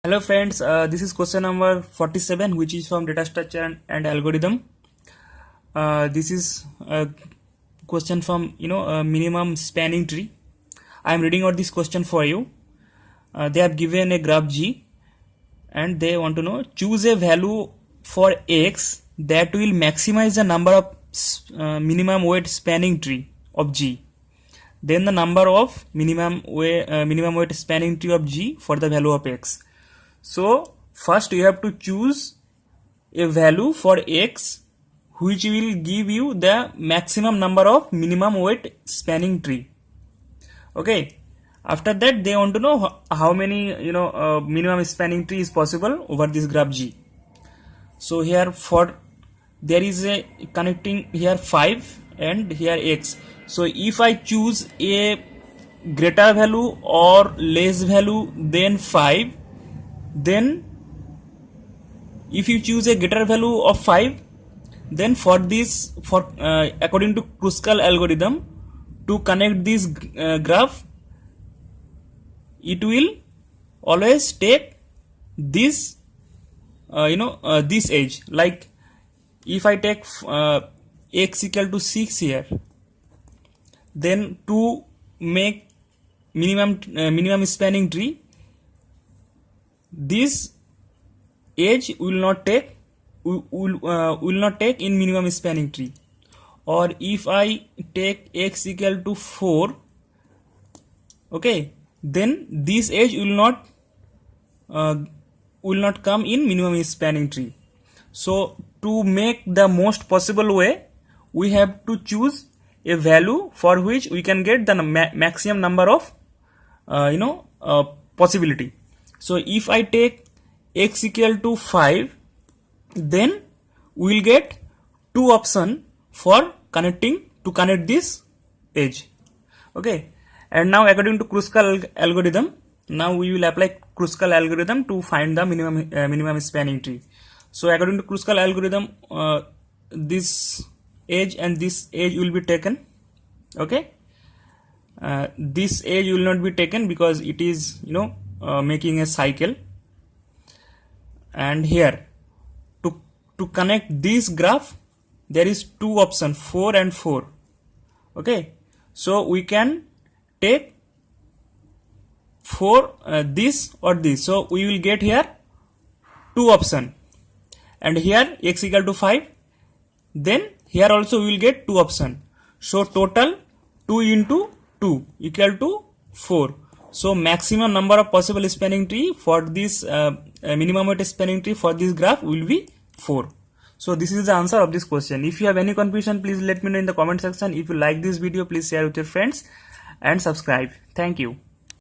Hello friends, this is question number 47, which is from data structure and algorithm. This is a question from minimum spanning tree. I am reading out this question for you. They have given a graph G and they want to know, choose a value for X that will maximize the number of minimum weight spanning tree of G. Then the number of minimum weight spanning tree of G for the value of X. So first you have to choose a value for X which will give you the maximum number of minimum weight spanning tree. Okay, after that they want to know how many minimum spanning tree is possible over this graph G. So here there is a connecting here 5 and here X. So if I choose a greater value or less value than 5, then if you choose a greater value of 5, then according to Kruskal algorithm, to connect this graph, it will always take this this edge. Like if I take X equal to 6 here, then to make minimum spanning tree, this edge will not take in minimum spanning tree. Or if I take X equal to 4, okay, then this edge will not come in minimum spanning tree. So to make the most possible way, we have to choose a value for which we can get the maximum number of possibility. So if I take X equal to 5, then we will get two options for connect this edge. Okay, and now according to Kruskal algorithm, now we will apply Kruskal algorithm to find the minimum spanning tree. So according to Kruskal algorithm, this edge and this edge will be taken. Okay, this edge will not be taken because it is making a cycle. And here to connect this graph, there is two options, 4 and 4. Okay, so we can take 4 this or this. So we will get here two options, and here X equal to 5. Then here also we will get two options. So total 2 into 2 equal to 4. So maximum number of possible spanning tree for this minimum weight spanning tree for this graph will be 4. So this is the answer of this question. If you have any confusion, please let me know in the comment section. If you like this video, please share with your friends and subscribe. Thank you.